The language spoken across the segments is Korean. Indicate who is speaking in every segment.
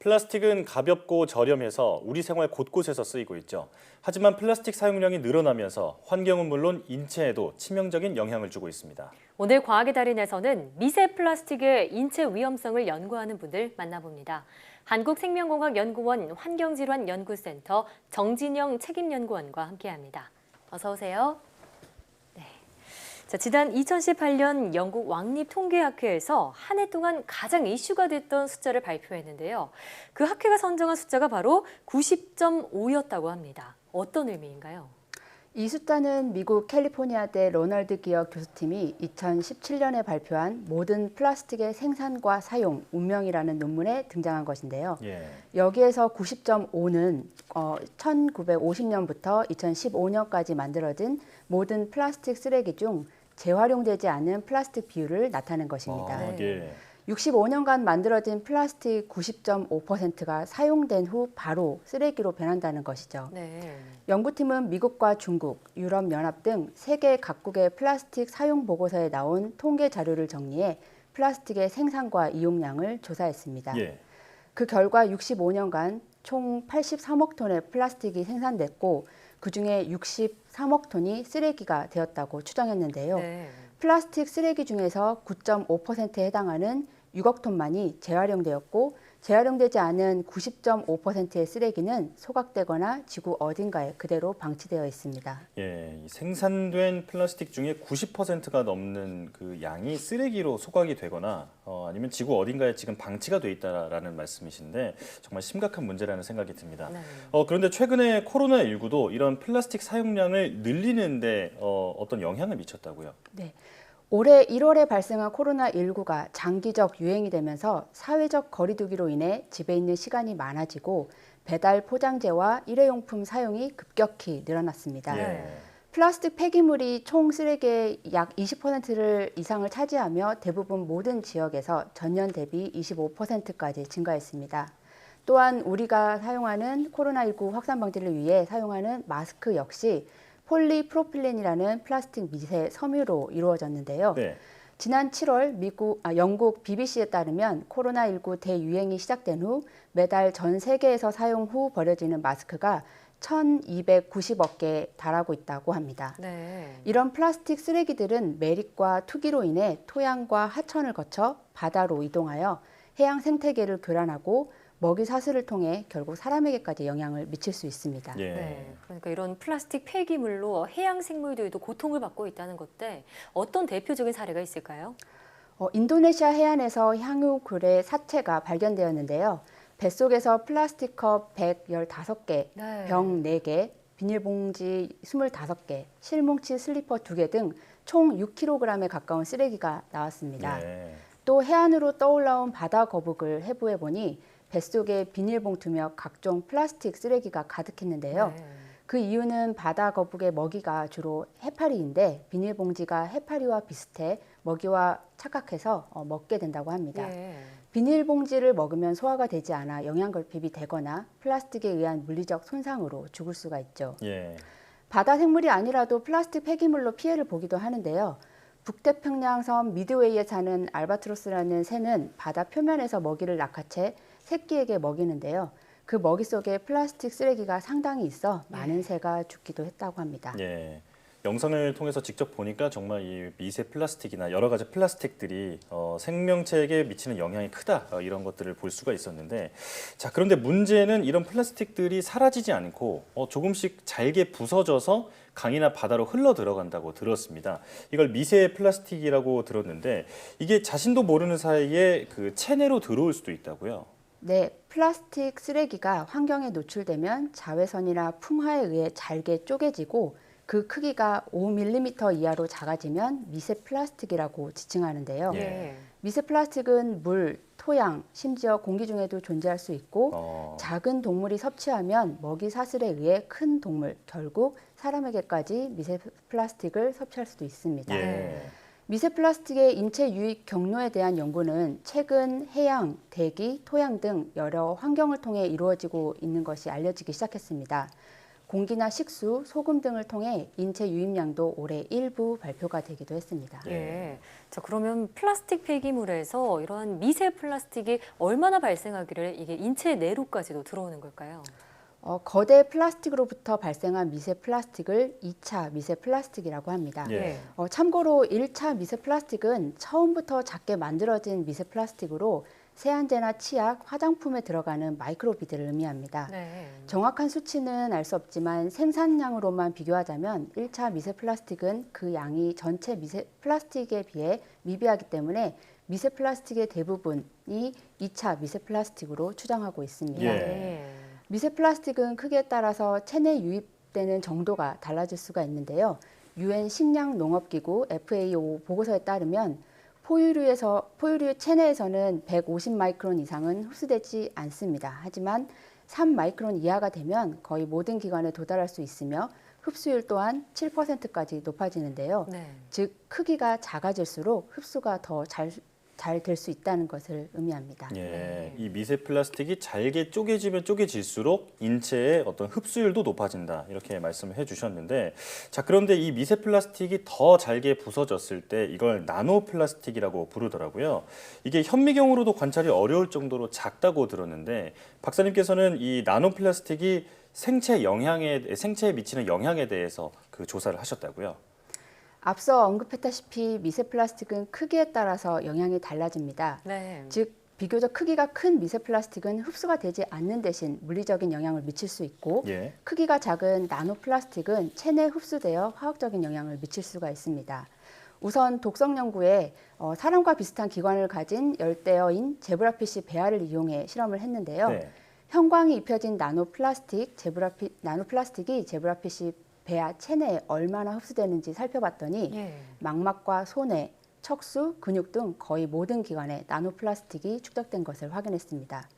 Speaker 1: 플라스틱은 가볍고 저렴해서 우리 생활 곳곳에서 쓰이고 있죠. 하지만 플라스틱 사용량이 늘어나면서 환경은 물론 인체에도 치명적인 영향을 주고 있습니다.
Speaker 2: 오늘 과학의 달인에서는 미세 플라스틱의 인체 위험성을 연구하는 분들 만나봅니다. 한국생명공학연구원 환경질환연구센터 정진영 책임연구원과 함께합니다. 어서 오세요. 지난 2018년 영국 왕립통계학회에서 한 해 동안 가장 이슈가 됐던 숫자를 발표했는데요. 그 학회가 선정한 숫자가 바로 90.5였다고 합니다. 어떤 의미인가요?
Speaker 3: 이 숫자는 미국 캘리포니아대 로널드 기어 교수팀이 2017년에 발표한 모든 플라스틱의 생산과 사용, 운명이라는 논문에 등장한 것인데요. 여기에서 90.5는 1950년부터 2015년까지 만들어진 모든 플라스틱 쓰레기 중 재활용되지 않은 플라스틱 비율을 나타낸 것입니다. 65년간 만들어진 플라스틱 90.5%가 사용된 후 바로 쓰레기로 변한다는 것이죠. 연구팀은 미국과 중국, 유럽연합 등 세계 각국의 플라스틱 사용 보고서에 나온 통계 자료를 정리해 플라스틱의 생산과 이용량을 조사했습니다. 그 결과 65년간 총 83억 톤의 플라스틱이 생산됐고 그중에 63억 톤이 쓰레기가 되었다고 추정했는데요. 플라스틱 쓰레기 중에서 9.5%에 해당하는 6억 톤만이 재활용되었고 재활용되지 않은 90.5%의 쓰레기는 소각되거나 지구 어딘가에 그대로 방치되어 있습니다.
Speaker 1: 생산된 플라스틱 중에 90%가 넘는 그 양이 쓰레기로 소각이 되거나 아니면 지구 어딘가에 지금 방치가 돼 있다라는 말씀이신데 정말 심각한 문제라는 생각이 듭니다. 그런데 최근에 코로나19도 이런 플라스틱 사용량을 늘리는데 어떤 영향을 미쳤다고요?
Speaker 3: 올해 1월에 발생한 코로나19가 장기적 유행이 되면서 사회적 거리두기로 인해 집에 있는 시간이 많아지고 배달 포장재와 일회용품 사용이 급격히 늘어났습니다. 플라스틱 폐기물이 총 쓰레기의 약 20% 이상을 차지하며 대부분 모든 지역에서 전년 대비 25%까지 증가했습니다. 또한 우리가 사용하는 코로나19 확산 방지를 위해 사용하는 마스크 역시 폴리프로필렌이라는 플라스틱 미세 섬유로 이루어졌는데요. 지난 7월 영국 BBC에 따르면 코로나19 대유행이 시작된 후 매달 전 세계에서 사용 후 버려지는 마스크가 1,290억 개에 달하고 있다고 합니다. 이런 플라스틱 쓰레기들은 매립과 투기로 인해 토양과 하천을 거쳐 바다로 이동하여 해양 생태계를 교란하고 먹이 사슬을 통해 결국 사람에게까지 영향을 미칠 수 있습니다.
Speaker 2: 그러니까 이런 플라스틱 폐기물로 해양 생물들도 고통을 받고 있다는 건데 어떤 대표적인 사례가 있을까요?
Speaker 3: 인도네시아 해안에서 향유굴의 사체가 발견되었는데요. 뱃속에서 플라스틱 컵 115개, 병 4개, 비닐봉지 25개, 실뭉치 슬리퍼 2개 등 총 6kg에 가까운 쓰레기가 나왔습니다. 또 해안으로 떠올라온 바다 거북을 해부해 보니 뱃속에 비닐봉투며 각종 플라스틱 쓰레기가 가득했는데요. 그 이유는 바다 거북의 먹이가 주로 해파리인데 비닐봉지가 해파리와 비슷해 먹이와 착각해서 먹게 된다고 합니다. 비닐봉지를 먹으면 소화가 되지 않아 영양결핍이 되거나 플라스틱에 의한 물리적 손상으로 죽을 수가 있죠. 바다 생물이 아니라도 플라스틱 폐기물로 피해를 보기도 하는데요. 북태평양 섬 미드웨이에 사는 알바트로스라는 새는 바다 표면에서 먹이를 낚아채 새끼에게 먹이는데요. 그 먹이 속에 플라스틱 쓰레기가 상당히 있어 많은 새가 죽기도 했다고 합니다.
Speaker 1: 영상을 통해서 직접 보니까 정말 이 미세 플라스틱이나 여러 가지 플라스틱들이 생명체에게 미치는 영향이 크다 이런 것들을 볼 수가 있었는데 그런데 문제는 이런 플라스틱들이 사라지지 않고 조금씩 잘게 부서져서 강이나 바다로 흘러 들어간다고 들었습니다. 이걸 미세 플라스틱이라고 들었는데 이게 자신도 모르는 사이에 그 체내로 들어올 수도 있다고요?
Speaker 3: 플라스틱 쓰레기가 환경에 노출되면 자외선이나 풍화에 의해 잘게 쪼개지고 그 크기가 5mm 이하로 작아지면 미세 플라스틱이라고 지칭하는데요. 미세 플라스틱은 물, 토양, 심지어 공기 중에도 존재할 수 있고 작은 동물이 섭취하면 먹이 사슬에 의해 큰 동물, 결국 사람에게까지 미세 플라스틱을 섭취할 수도 있습니다. 미세 플라스틱의 인체 유입 경로에 대한 연구는 최근 해양, 대기, 토양 등 여러 환경을 통해 이루어지고 있는 것이 알려지기 시작했습니다. 공기나 식수, 소금 등을 통해 인체 유입량도 올해 일부 발표가 되기도 했습니다.
Speaker 2: 예. 자, 그러면 플라스틱 폐기물에서 이러한 미세 플라스틱이 얼마나 발생하기를 이게 인체 내로까지도 들어오는 걸까요?
Speaker 3: 거대 플라스틱으로부터 발생한 미세 플라스틱을 2차 미세 플라스틱이라고 합니다.
Speaker 1: 예.
Speaker 3: 참고로 1차 미세 플라스틱은 처음부터 작게 만들어진 미세 플라스틱으로 세안제나 치약, 화장품에 들어가는 마이크로비드를 의미합니다.
Speaker 2: 네.
Speaker 3: 정확한 수치는 알 수 없지만 생산량으로만 비교하자면 1차 미세 플라스틱은 그 양이 전체 미세 플라스틱에 비해 미비하기 때문에 미세 플라스틱의 대부분이 2차 미세 플라스틱으로 추정하고 있습니다.
Speaker 1: 예.
Speaker 3: 미세 플라스틱은 크기에 따라서 체내에 유입되는 정도가 달라질 수가 있는데요. UN 식량농업기구 FAO 보고서에 따르면 포유류 체내에서는 150 마이크론 이상은 흡수되지 않습니다. 하지만 3 마이크론 이하가 되면 거의 모든 기관에 도달할 수 있으며 흡수율 또한 7%까지 높아지는데요.
Speaker 2: 네.
Speaker 3: 즉 크기가 작아질수록 흡수가 더 잘 될 수 있다는 것을 의미합니다.
Speaker 1: 예, 이 미세 플라스틱이 잘게 쪼개지면 쪼개질수록 인체의 어떤 흡수율도 높아진다 이렇게 말씀을 해주셨는데, 자 그런데 이 미세 플라스틱이 더 잘게 부서졌을 때 이걸 나노 플라스틱이라고 부르더라고요. 이게 현미경으로도 관찰이 어려울 정도로 작다고 들었는데 박사님께서는 이 나노 플라스틱이 생체에 미치는 영향에 대해서 그 조사를 하셨다고요.
Speaker 3: 앞서 언급했다시피 미세 플라스틱은 크기에 따라서 영향이 달라집니다.
Speaker 2: 네.
Speaker 3: 즉 비교적 크기가 큰 미세 플라스틱은 흡수가 되지 않는 대신 물리적인 영향을 미칠 수 있고
Speaker 1: 예.
Speaker 3: 크기가 작은 나노 플라스틱은 체내에 흡수되어 화학적인 영향을 미칠 수가 있습니다. 우선 독성 연구에 사람과 비슷한 기관을 가진 열대어인 제브라피쉬 베아를 이용해 실험을 했는데요.
Speaker 1: 네.
Speaker 3: 형광이 입혀진 나노 플라스틱이 제브라피쉬 배아 체내에 얼마나 흡수되는지 살펴봤더니
Speaker 2: 예.
Speaker 3: 망막과 손해, 척수, 근육 등 거의 모든 기관에 나노플라스틱이 축적된 것을 확인했습니다.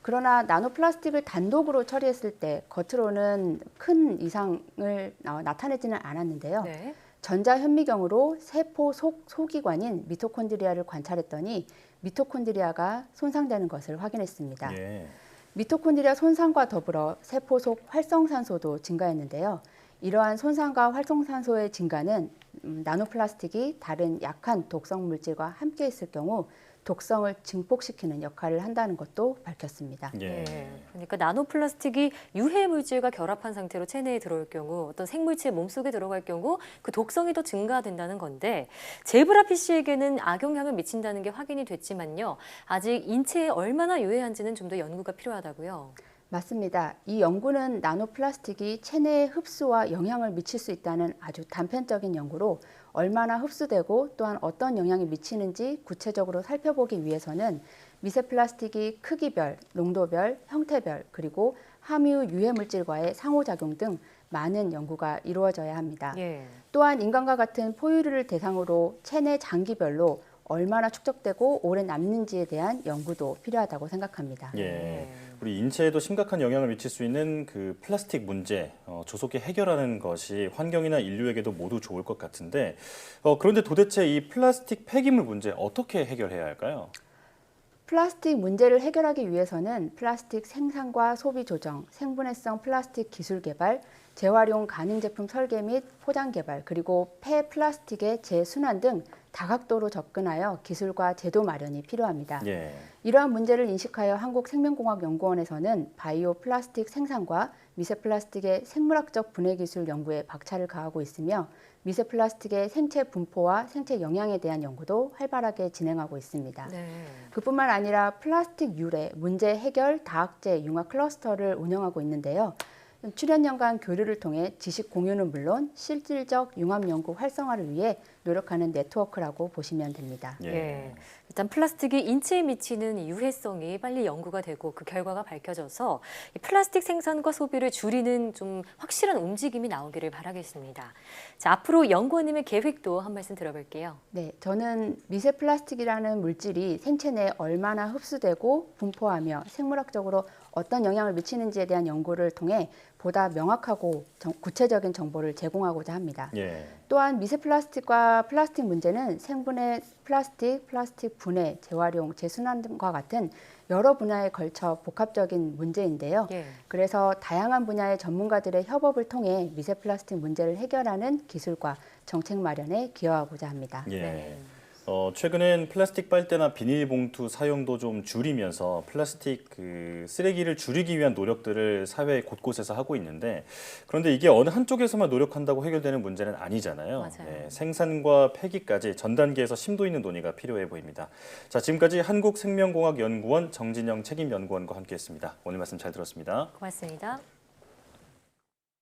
Speaker 3: 그러나 나노플라스틱을 단독으로 처리했을 때 겉으로는 큰 이상을 나타내지는 않았는데요.
Speaker 2: 네.
Speaker 3: 전자현미경으로 세포 소기관인 미토콘드리아를 관찰했더니 미토콘드리아가 손상되는 것을 확인했습니다.
Speaker 1: 예.
Speaker 3: 미토콘드리아 손상과 더불어 세포 속 활성산소도 증가했는데요. 이러한 손상과 활성산소의 증가는 나노플라스틱이 다른 약한 독성 물질과 함께 있을 경우 독성을 증폭시키는 역할을 한다는 것도 밝혔습니다.
Speaker 1: 예.
Speaker 2: 그러니까 나노플라스틱이 유해 물질과 결합한 상태로 체내에 들어올 경우 어떤 생물체 몸속에 들어갈 경우 그 독성이 더 증가된다는 건데 제브라피쉬에게는 악영향을 미친다는 게 확인이 됐지만요. 아직 인체에 얼마나 유해한지는 좀 더 연구가 필요하다고요.
Speaker 3: 맞습니다. 이 연구는 나노플라스틱이 체내에 흡수와 영향을 미칠 수 있다는 아주 단편적인 연구로 얼마나 흡수되고 또한 어떤 영향이 미치는지 구체적으로 살펴보기 위해서는 미세 플라스틱이 크기별, 농도별, 형태별 그리고 함유 유해 물질과의 상호작용 등 많은 연구가 이루어져야 합니다.
Speaker 2: 예.
Speaker 3: 또한 인간과 같은 포유류를 대상으로 체내 장기별로 얼마나 축적되고 오래 남는지에 대한 연구도 필요하다고 생각합니다.
Speaker 1: 예. 우리 인체에도 심각한 영향을 미칠 수 있는 그 플라스틱 문제 조속히 해결하는 것이 환경이나 인류에게도 모두 좋을 것 같은데 그런데 도대체 이 플라스틱 폐기물 문제 어떻게 해결해야 할까요?
Speaker 3: 플라스틱 문제를 해결하기 위해서는 플라스틱 생산과 소비 조정, 생분해성 플라스틱 기술 개발, 재활용 가능 제품 설계 및 포장 개발, 그리고 폐 플라스틱의 재순환 등 다각도로 접근하여 기술과 제도 마련이 필요합니다.
Speaker 1: 예.
Speaker 3: 이러한 문제를 인식하여 한국생명공학연구원에서는 바이오 플라스틱 생산과 미세 플라스틱의 생물학적 분해 기술 연구에 박차를 가하고 있으며 미세 플라스틱의 생체 분포와 생체 영향에 대한 연구도 활발하게 진행하고 있습니다.
Speaker 2: 네.
Speaker 3: 그뿐만 아니라 플라스틱 유래, 문제 해결, 다학제, 융합 클러스터를 운영하고 있는데요. 출연연간 교류를 통해 지식 공유는 물론 실질적 융합 연구 활성화를 위해 노력하는 네트워크라고 보시면 됩니다.
Speaker 2: 예. 일단 플라스틱이 인체에 미치는 이 유해성이 빨리 연구가 되고 그 결과가 밝혀져서 이 플라스틱 생산과 소비를 줄이는 좀 확실한 움직임이 나오기를 바라겠습니다. 자, 앞으로 연구원님의 계획도 한 말씀 들어볼게요.
Speaker 3: 네, 저는 미세 플라스틱이라는 물질이 생체 내에 얼마나 흡수되고 분포하며 생물학적으로 어떤 영향을 미치는지에 대한 연구를 통해 보다 명확하고 구체적인 정보를 제공하고자 합니다.
Speaker 1: 예.
Speaker 3: 또한 미세 플라스틱과 플라스틱 문제는 생분해 플라스틱 분해, 재활용, 재순환 등과 같은 여러 분야에 걸쳐 복합적인 문제인데요.
Speaker 2: 예.
Speaker 3: 그래서 다양한 분야의 전문가들의 협업을 통해 미세 플라스틱 문제를 해결하는 기술과 정책 마련에 기여하고자 합니다.
Speaker 1: 예.
Speaker 2: 네.
Speaker 1: 최근엔 플라스틱 빨대나 비닐봉투 사용도 좀 줄이면서 플라스틱 쓰레기를 줄이기 위한 노력들을 사회 곳곳에서 하고 있는데, 그런데 이게 어느 한쪽에서만 노력한다고 해결되는 문제는 아니잖아요.
Speaker 2: 맞아요.
Speaker 1: 생산과 폐기까지 전 단계에서 심도 있는 논의가 필요해 보입니다. 자, 지금까지 한국생명공학연구원 정진영 책임연구원과 함께했습니다. 오늘 말씀 잘 들었습니다.
Speaker 2: 고맙습니다.